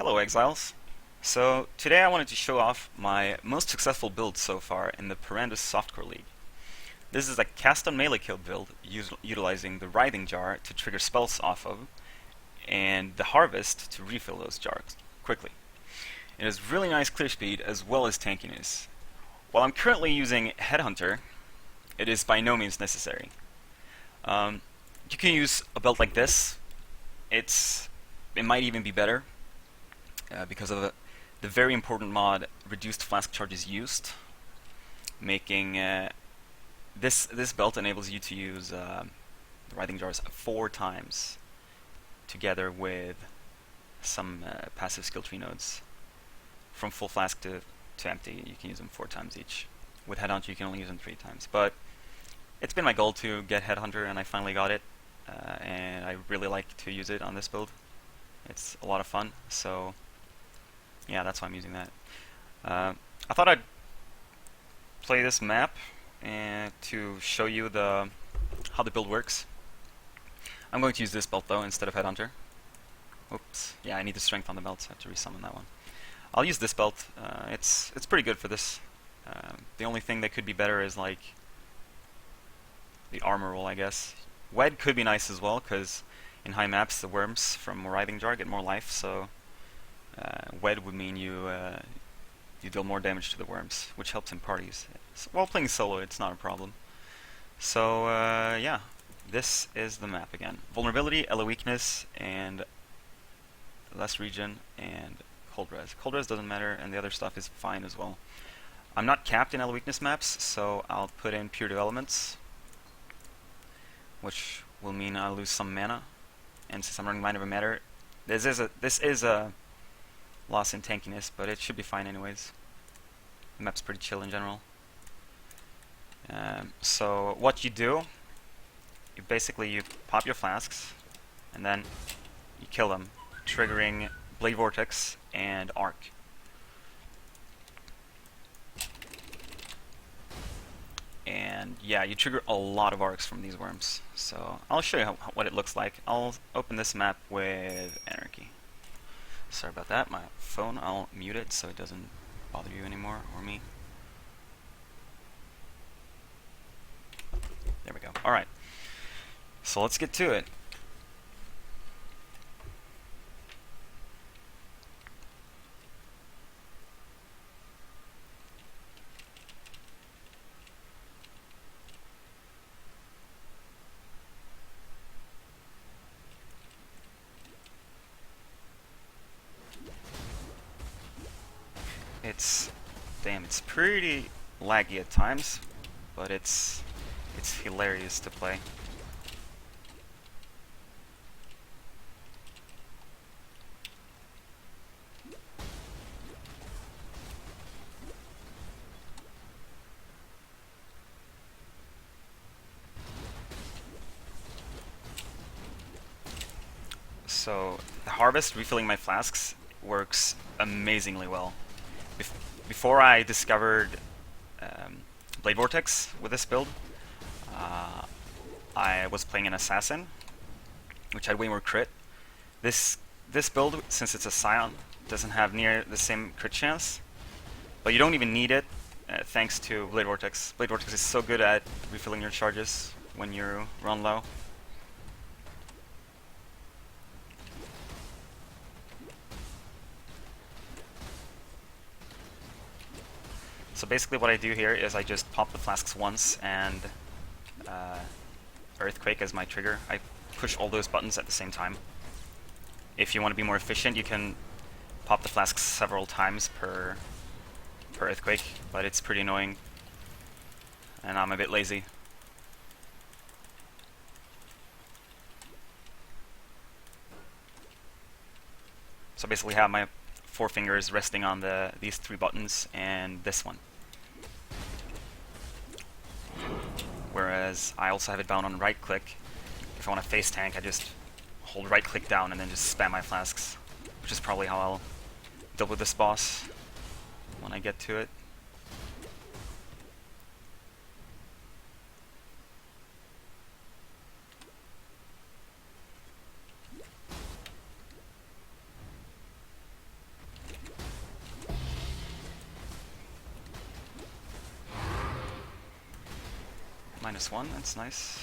Hello Exiles! So today I wanted to show off my most successful build so far in the Parandus Softcore League. This is a cast on melee kill build utilizing the Writhing Jar to trigger spells off of, and the Harvest to refill those jars quickly. It has really nice clear speed as well as tankiness. While I'm currently using Headhunter, it is by no means necessary. You can use a build like this. It might even be better because of the very important mod reduced flask charges used, making this belt enables you to use the Writhing Jars 4 times together with some passive skill tree nodes. From full flask to empty, you can use them 4 times each. With Headhunter you can only use them 3 times, but it's been my goal to get Headhunter and I finally got it, and I really like to use it on this build. It's a lot of fun, so yeah, that's why I'm using that. I thought I'd play this map and to show you how the build works. I'm going to use this belt though instead of Headhunter. Oops, yeah, I need the strength on the belt, so I have to resummon that one. I'll use this belt. It's pretty good for this. The only thing that could be better is like the armor roll, I guess. Wed could be nice as well, because in high maps the worms from Writhing Jar get more life, so Wed would mean you deal more damage to the worms, which helps in parties. So while playing solo, it's not a problem. So yeah, this is the map again. Vulnerability, Elo weakness, and less regen, and cold res. Cold res doesn't matter, and the other stuff is fine as well. I'm not capped in Elo weakness maps, so I'll put in pure elements, which will mean I'll lose some mana. And since I'm running Mind Over Matter, this is a loss in tankiness, but it should be fine anyways. The map's pretty chill in general. So what you do, you pop your flasks, and then you kill them, triggering Blade Vortex and Arc. And yeah, you trigger a lot of arcs from these worms. So I'll show you what it looks like. I'll open this map with Anarchy. Sorry about that, my phone, I'll mute it so it doesn't bother you anymore, or me. There we go. Alright, so let's get to it. It's pretty laggy at times, but it's hilarious to play. So the Harvest, refilling my flasks, works amazingly well. Before I discovered Blade Vortex with this build, I was playing an Assassin, which had way more crit. This build, since it's a Scion, doesn't have near the same crit chance, but you don't even need it thanks to Blade Vortex. Blade Vortex is so good at refilling your charges when you run low. So basically what I do here is I just pop the flasks once and Earthquake as my trigger. I push all those buttons at the same time. If you want to be more efficient, you can pop the flasks several times per Earthquake, but it's pretty annoying and I'm a bit lazy. So basically I have my 4 fingers resting on these 3 buttons and this one. Whereas I also have it bound on right click. If I want to face tank, I just hold right click down and then just spam my flasks, which is probably how I'll deal with this boss when I get to it. -1, that's nice.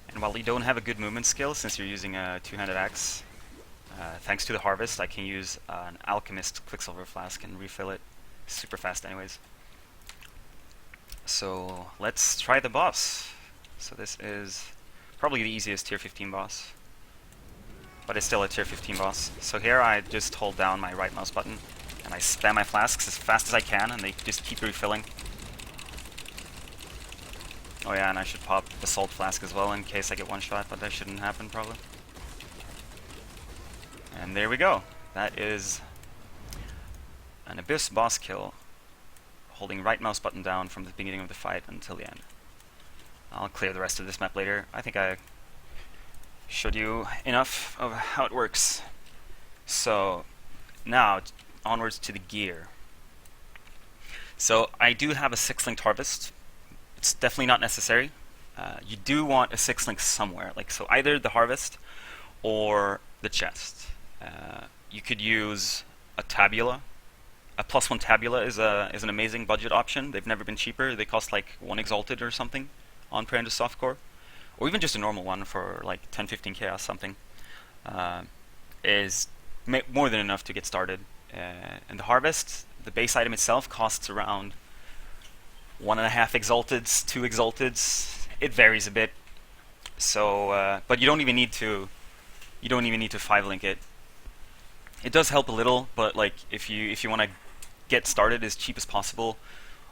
And while you don't have a good movement skill, since you're using a two-handed axe, thanks to the Harvest, I can use an Alchemist Quicksilver Flask and refill it super fast anyways. So let's try the boss. So this is probably the easiest tier 15 boss, but it's still a tier 15 boss. So here I just hold down my right mouse button and I spam my flasks as fast as I can, and they just keep refilling. Oh yeah, and I should pop the Salt Flask as well in case I get one shot, but that shouldn't happen probably. And there we go. That is an Abyss boss kill, holding right mouse button down from the beginning of the fight until the end. I'll clear the rest of this map later. I think I showed you enough of how it works. So now onwards to the gear. So I do have a 6-linked Harvest. It's definitely not necessary. You do want a 6-link somewhere, like so either the Harvest or the chest. You could use a Tabula. A +1 Tabula is an amazing budget option. They've never been cheaper. They cost like 1 Exalted or something on Prehend Softcore, or even just a normal one for like 10-15 chaos something. Is more than enough to get started. And the Harvest, the base item itself, costs around 1.5 Exalteds, 2 Exalteds. It varies a bit. So, but you don't even need to 5-link it. It does help a little, but like if you want to get started as cheap as possible,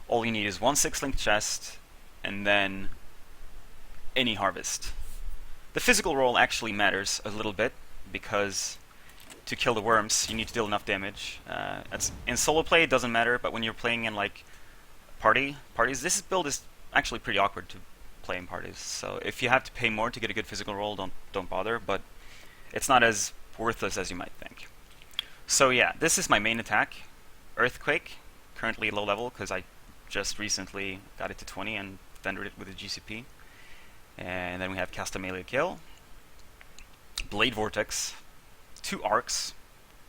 all you need is 1 6-link chest and then any Harvest. The physical roll actually matters a little bit, because to kill the worms you need to deal enough damage. In solo play it doesn't matter, but when you're playing in like parties, this build is actually pretty awkward to play in parties. So if you have to pay more to get a good physical roll, don't bother, but it's not as worthless as you might think. So yeah, this is my main attack, Earthquake, currently low level because I just recently got it to 20 and vended it with a GCP. And then we have Cast a Melee Kill, Blade Vortex, 2 arcs,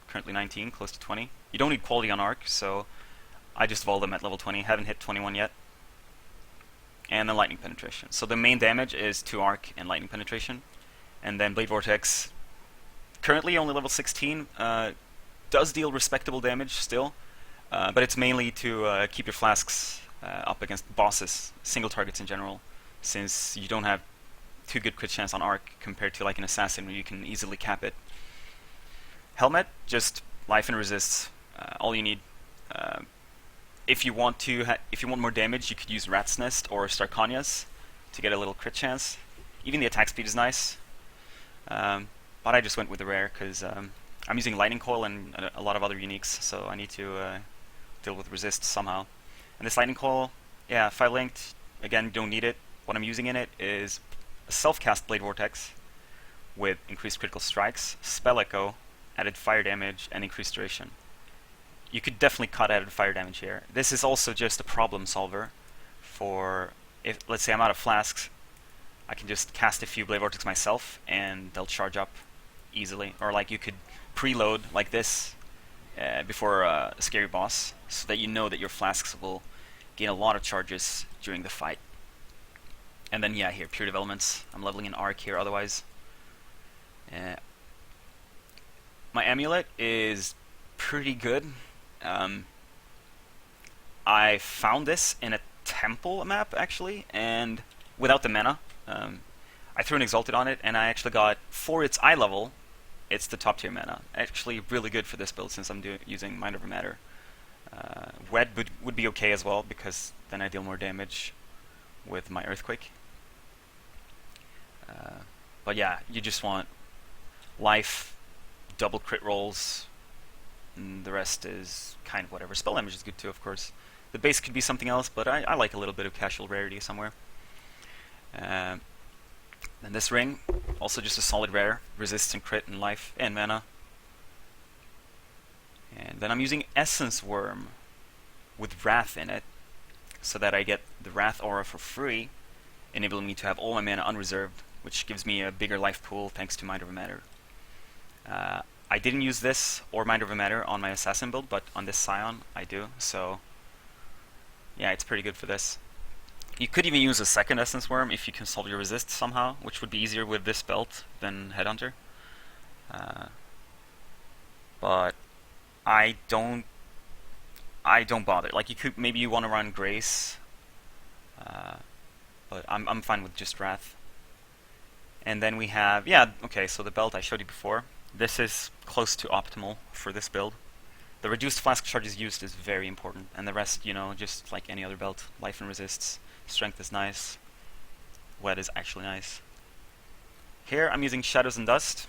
currently 19, close to 20. You don't need quality on arc, so I just vol them at level 20, haven't hit 21 yet. And then Lightning Penetration. So the main damage is 2 arc and Lightning Penetration. And then Blade Vortex, currently only level 16, does deal respectable damage still, but it's mainly to keep your flasks up against bosses, single targets in general, since you don't have too good crit chance on arc compared to like an assassin where you can easily cap it. Helmet, just life and resists, all you need. If you want more damage, you could use Rat's Nest or Starkania's to get a little crit chance. Even the attack speed is nice, but I just went with the rare because I'm using Lightning Coil and a lot of other uniques, so I need to deal with resist somehow. And this Lightning Coil, yeah, 5-linked, again, don't need it. What I'm using in it is a self-cast Blade Vortex with increased critical strikes, Spell Echo, added fire damage, and increased duration. You could definitely cut added fire damage here. This is also just a problem solver for, if let's say I'm out of flasks, I can just cast a few Blade Vortex myself and they'll charge up easily. Or like you could preload like this before a scary boss, so that you know that your flasks will gain a lot of charges during the fight. And then yeah, here, Pure Developments. I'm leveling an arc here otherwise. My amulet is pretty good. I found this in a temple map actually, and without the mana. I threw an Exalted on it, and I actually got, for its eye level, it's the top tier mana. Actually really good for this build since I'm using Mind Over Matter. Wed would be okay as well, because then I deal more damage with my Earthquake. But yeah, you just want life, double crit rolls, and the rest is kind of whatever. Spell damage is good too, of course. The base could be something else, but I like a little bit of casual rarity somewhere. Then this ring, also just a solid rare, resists and crit and life and mana. And then I'm using Essence Worm with Wrath in it, so that I get the Wrath aura for free, enabling me to have all my mana unreserved, which gives me a bigger life pool thanks to Mind Over Matter. I didn't use this or Mind Over Matter on my Assassin build, but on this Scion I do, so yeah, it's pretty good for this. You could even use a second Essence Worm if you can solve your resist somehow, which would be easier with this belt than Headhunter. But I don't bother. Like, you could, maybe you want to run Grace, but I'm fine with just Wrath. And then we have, yeah, okay, so the belt I showed you before. This is close to optimal for this build. The reduced flask charges used is very important, and the rest, you know, just like any other belt. Life and resists. Strength is nice. Wet is actually nice. Here I'm using Shadows and Dust.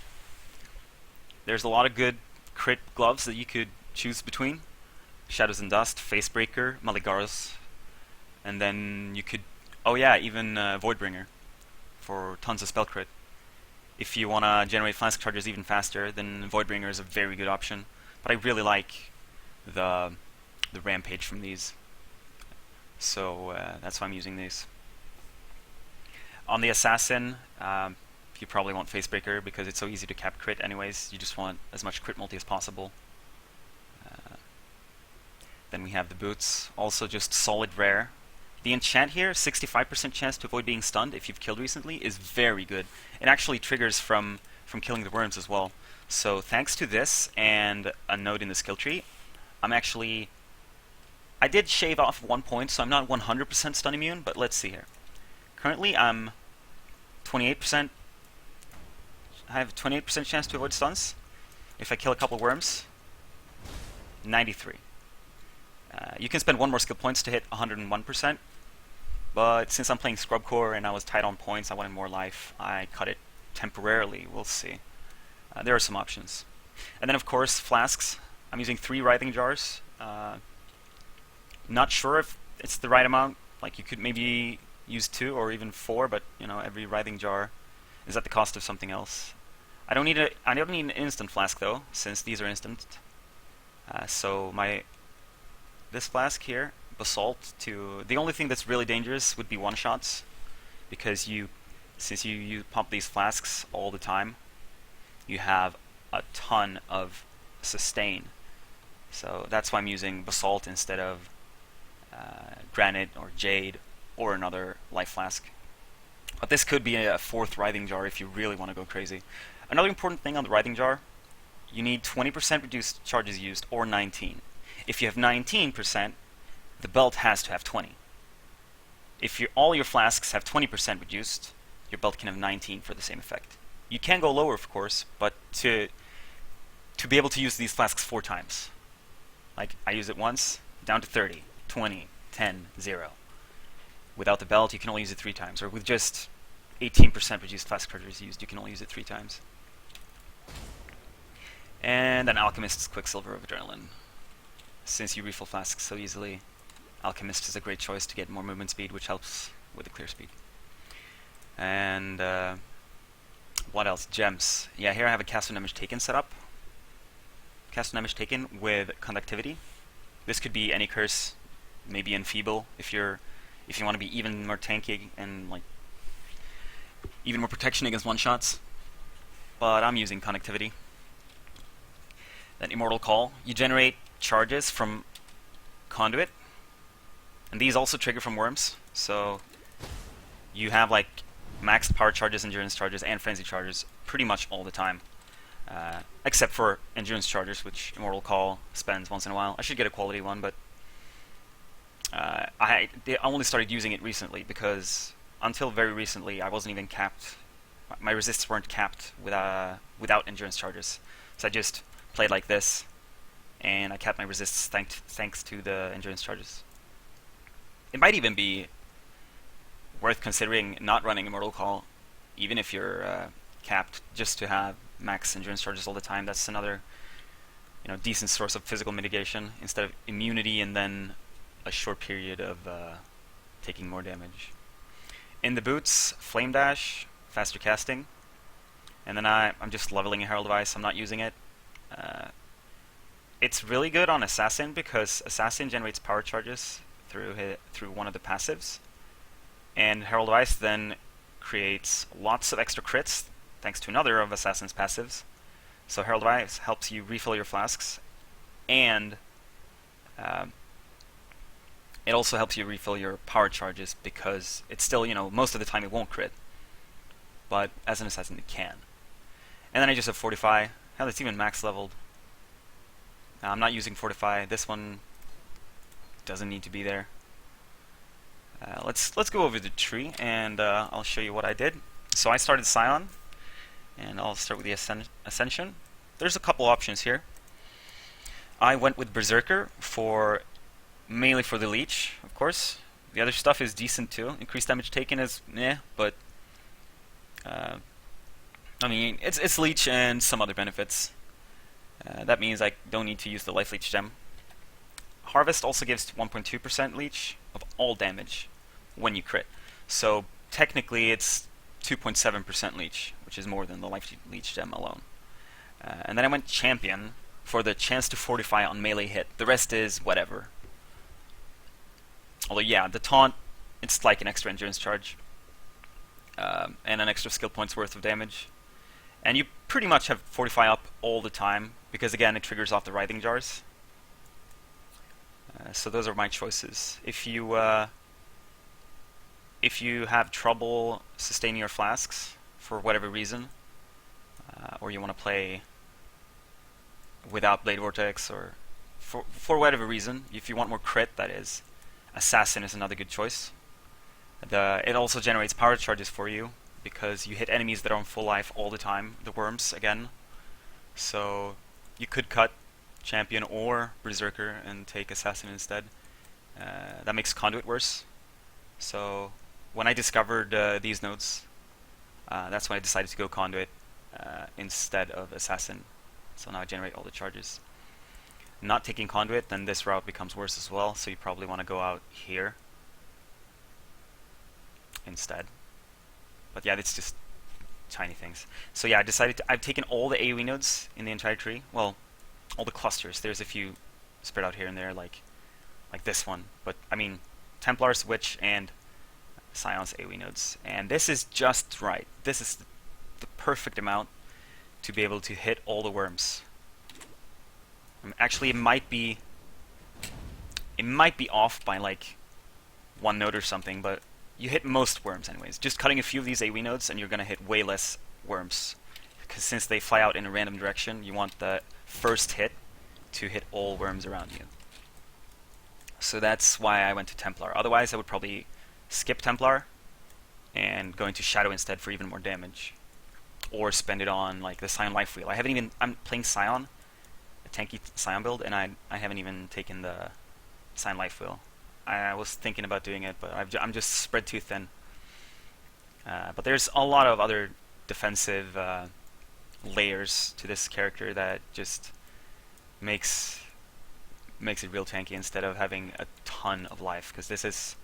There's a lot of good crit gloves that you could choose between. Shadows and Dust, Facebreaker, Maligaros, and then you could, oh yeah, even Voidbringer for tons of spell crit. If you want to generate flask charges even faster, then Voidbringer is a very good option. But I really like the Rampage from these, so that's why I'm using these. On the Assassin, you probably want Facebreaker because it's so easy to cap crit anyways. You just want as much crit multi as possible. Then we have the boots, also just solid rare. The enchant here, 65% chance to avoid being stunned if you've killed recently, is very good. It actually triggers from killing the worms as well. So thanks to this and a node in the skill tree, I did shave off 1 point, so I'm not 100% stun immune, but let's see here. Currently I'm 28%, I have 28% chance to avoid stuns if I kill a couple worms. 93. You can spend 1 more skill points to hit 101%, but since I'm playing Scrub Core and I was tight on points, I wanted more life, I cut it temporarily, we'll see. There are some options. And then of course, flasks. I'm using 3 Writhing Jars. Not sure if it's the right amount, like you could maybe use 2 or even 4, but you know, every Writhing Jar is at the cost of something else. I don't need an instant flask though, since these are instant. So this flask here, Basalt, the only thing that's really dangerous would be one-shots, because since you pump these flasks all the time, you have a ton of sustain. So that's why I'm using Basalt instead of Granite or Jade or another life flask. But this could be a 4th Writhing Jar if you really want to go crazy. Another important thing on the Writhing Jar, you need 20% reduced charges used or 19. If you have 19%, the belt has to have 20. If all your flasks have 20% reduced, your belt can have 19 for the same effect. You can go lower, of course, but to be able to use these flasks 4 times. Like, I use it once, down to 30, 20, 10, 0. Without the belt, you can only use it 3 times. Or with just 18% reduced flask charges used, you can only use it 3 times. And then Alchemist's Quicksilver of Adrenaline. Since you refill flasks so easily, Alchemist is a great choice to get more movement speed, which helps with the clear speed. And what else? Gems. Yeah, here I have a Cast on Damage Taken set up. Cast on Damage Taken with Conductivity. This could be any curse, maybe Enfeeble if you want to be even more tanky and like even more protection against one-shots. But I'm using Conductivity. Then Immortal Call. You generate charges from Conduit, and these also trigger from worms, so you have like maxed power charges, endurance charges, and frenzy charges pretty much all the time, except for endurance charges, which Immortal Call spends once in a while. I should get a quality one, but I only started using it recently because until very recently I wasn't even capped. My resists weren't capped without endurance charges, so I just played like this, and I capped my resists thanks to the endurance charges. It might even be worth considering not running Immortal Call, even if you're capped, just to have max endurance charges all the time. That's another decent source of physical mitigation instead of immunity and then a short period of taking more damage. In the boots, Flame Dash, faster casting. And then I'm just leveling a Herald of Ice. I'm not using it. It's really good on Assassin because Assassin generates power charges through one of the passives, and Herald of Ice then creates lots of extra crits thanks to another of Assassin's passives. So Herald of Ice helps you refill your flasks, and it also helps you refill your power charges because it's still, most of the time it won't crit, but as an Assassin it can. And then I just have Fortify. Hell, it's even max leveled. I'm not using Fortify. This one doesn't need to be there. Let's go over the tree, and I'll show you what I did. So I started Scion, and I'll start with the Ascension. There's a couple options here. I went with Berserker mainly for the leech, of course. The other stuff is decent too. Increased damage taken is meh, but I mean, it's leech and some other benefits. That means I don't need to use the life leech gem. Harvest also gives 1.2% leech of all damage when you crit. So technically it's 2.7% leech, which is more than the life leech gem alone. And then I went Champion for the chance to fortify on melee hit. The rest is whatever. Although yeah, the taunt, it's like an extra endurance charge. And an extra skill points worth of damage. And you pretty much have Fortify up all the time, because again it triggers off the Writhing Jars. So those are my choices. If you have trouble sustaining your flasks for whatever reason, or you want to play without Blade Vortex, or for whatever reason, if you want more crit, that is, Assassin is another good choice. It also generates power charges for you, because you hit enemies that are on full life all the time, the worms again. So you could cut Champion or Berserker and take Assassin instead. That makes Conduit worse. So when I discovered these nodes, that's when I decided to go Conduit instead of Assassin. So now I generate all the charges. Not taking Conduit, then this route becomes worse as well, so you probably want to go out here instead. But yeah, it's just tiny things. So yeah, I've taken all the AoE nodes in the entire tree. Well, all the clusters. There's a few spread out here and there, like this one. But I mean, Templar's, Witch, and Scion's AoE nodes. And this is just right. This is the perfect amount to be able to hit all the worms. Actually, it might be off by like one node or something, but you hit most worms anyways. Just cutting a few of these AoE nodes and you're gonna hit way less worms. Because since they fly out in a random direction, you want the first hit to hit all worms around you. So that's why I went to Templar. Otherwise I would probably skip Templar and go into Shadow instead for even more damage. Or spend it on like the Scion life wheel. I'm playing Scion, a tanky Scion build, and I haven't even taken the Scion life wheel. I was thinking about doing it, but I'm just spread too thin. But there's a lot of other defensive layers to this character that just makes it real tanky instead of having a ton of life, because this is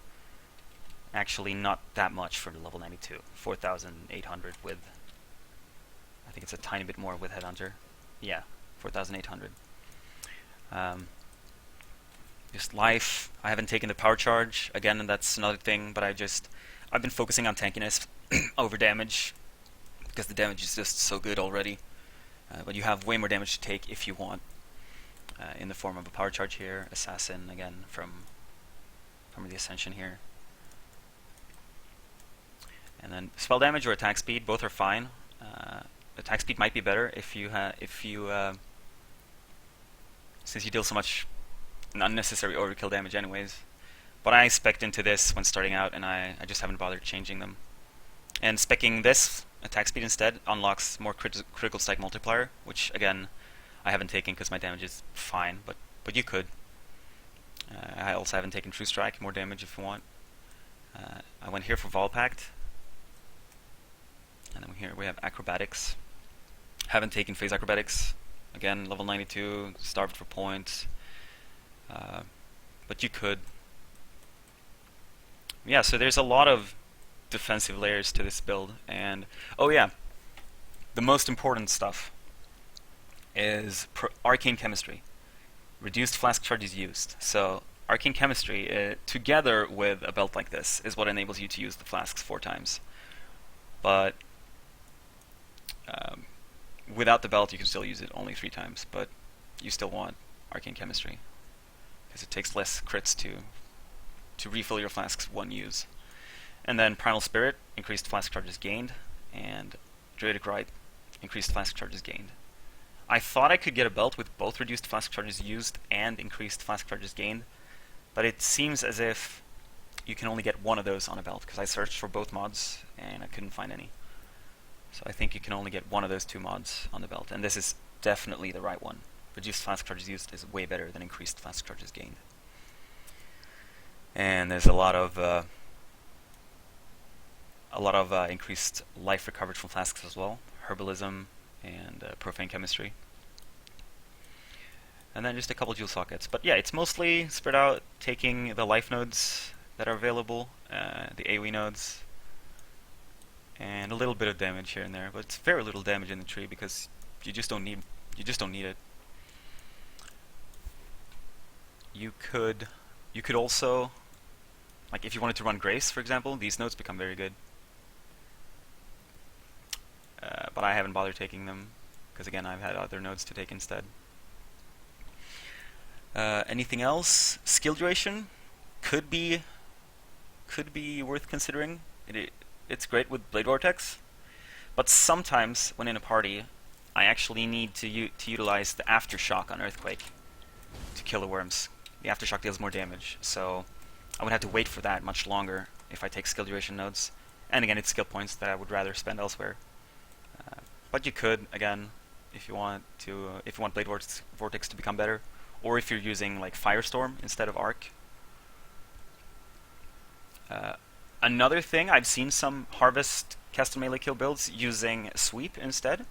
actually not that much for the level 92. 4,800 with, I think it's a tiny bit more with Headhunter. Yeah, 4,800. Just life. I haven't taken the power charge again, and that's another thing. But I've been focusing on tankiness over damage because the damage is just so good already. But you have way more damage to take if you want, in the form of a power charge here, Assassin again from the Ascension here, and then spell damage or attack speed. Both are fine. Attack speed might be better if you since you deal so much unnecessary overkill damage anyways. But I spec'd into this when starting out, and I just haven't bothered changing them. And speccing this attack speed instead unlocks more critical strike multiplier, which again I haven't taken because my damage is fine, but you could. I also haven't taken True Strike, more damage if you want. I went here for Volpact, and then here we have Acrobatics. Haven't taken Phase Acrobatics, again level 92, starved for points. But you could. Yeah, so there's a lot of defensive layers to this build. And oh yeah, the most important stuff is arcane chemistry. Reduced flask charges used. So arcane chemistry, together with a belt like this, is what enables you to use the flasks 4 times. But without the belt, you can still use it only 3 times. But you still want arcane chemistry because it takes less crits to refill your flasks 1 use. And then primal spirit, increased flask charges gained, and druidic rite, increased flask charges gained. I thought I could get a belt with both reduced flask charges used and increased flask charges gained, but it seems as if you can only get one of those on a belt, because I searched for both mods and I couldn't find any. So I think you can only get one of those 2 mods on the belt, and this is definitely the right one. Reduced flask charges used is way better than increased flask charges gained. And there's a lot of increased life recovered from flasks as well, herbalism and profane chemistry. And then just a couple jewel sockets. But yeah, it's mostly spread out, taking the life nodes that are available, the AoE nodes, and a little bit of damage here and there. But it's very little damage in the tree because you just don't need it. You could also, like if you wanted to run Grace, for example, these nodes become very good. But I haven't bothered taking them because again I've had other nodes to take instead. Anything else? Skill duration could be worth considering. It's great with Blade Vortex, but sometimes when in a party, I actually need to utilize the Aftershock on Earthquake to kill the worms. The Aftershock deals more damage, so I would have to wait for that much longer if I take skill duration nodes. And again, it's skill points that I would rather spend elsewhere. But you could, again, if you want Blade Vortex to become better, or if you're using like Firestorm instead of Arc. Another thing, I've seen some Harvest cast and melee kill builds using Sweep instead.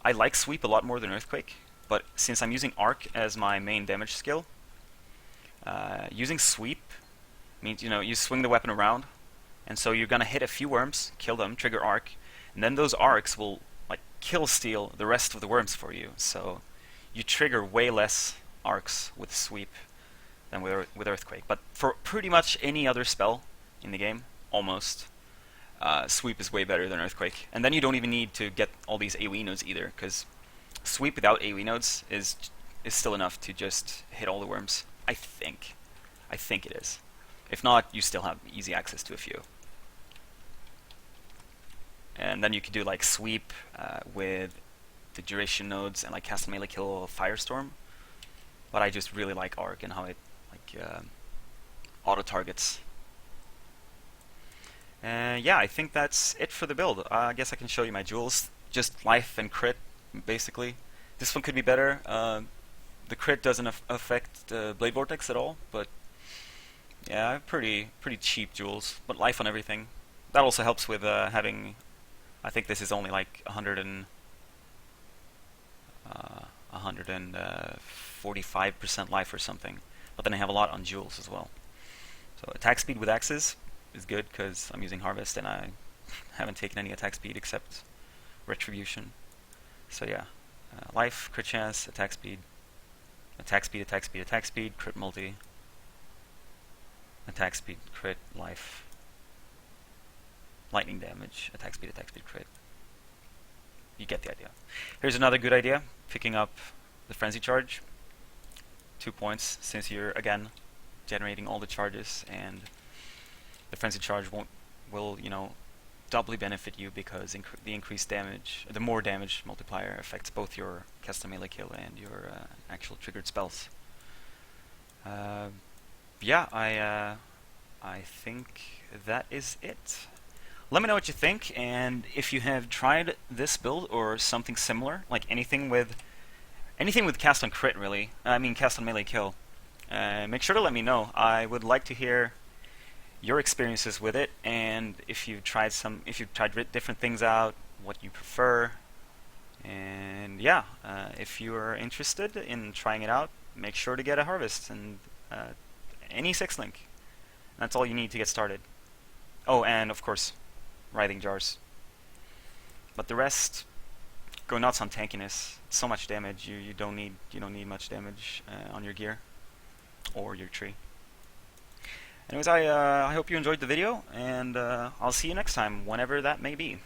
I like Sweep a lot more than Earthquake, but since I'm using Arc as my main damage skill, using Sweep means you swing the weapon around, and so you're gonna hit a few worms, kill them, trigger Arc, and then those arcs will like kill steal the rest of the worms for you. So you trigger way less arcs with Sweep than with Earthquake. But for pretty much any other spell in the game, almost, Sweep is way better than Earthquake. And then you don't even need to get all these AoE nodes either, because Sweep without AoE nodes is still enough to just hit all the worms. I think it is. If not, you still have easy access to a few. And then you could do like Sweep with the duration nodes and like cast and melee kill Firestorm. But I just really like Arc and how it auto targets. Yeah, I think that's it for the build. I guess I can show you my jewels. Just life and crit, basically. This one could be better. The crit doesn't affect Blade Vortex at all, but yeah, pretty cheap jewels. But life on everything. That also helps with having. I think this is only like 145% life or something. But then I have a lot on jewels as well. So attack speed with axes is good because I'm using Harvest and I haven't taken any attack speed except Retribution. So yeah, life, crit chance, attack speed, attack speed, attack speed, attack speed, crit multi, attack speed, crit, life, lightning damage, attack speed, crit. You get the idea. Here's another good idea, picking up the Frenzy Charge. 2 points, since you're, again, generating all the charges, and the Frenzy Charge will doubly benefit you because the increased damage, the more damage multiplier affects both your cast and melee kill and your actual triggered spells. Yeah, I think that is it. Let me know what you think, and if you have tried this build or something similar, like anything with cast on crit, really. I mean cast on melee kill. Make sure to let me know. I would like to hear your experiences with it, and if you've tried different things out, what you prefer. And yeah, if you are interested in trying it out, make sure to get a Harvest and any 6 link. That's all you need to get started. Oh, and of course, Writhing Jars. But the rest, go nuts on tankiness. So much damage. You don't need much damage on your gear or your tree. Anyways, I hope you enjoyed the video, and I'll see you next time, whenever that may be.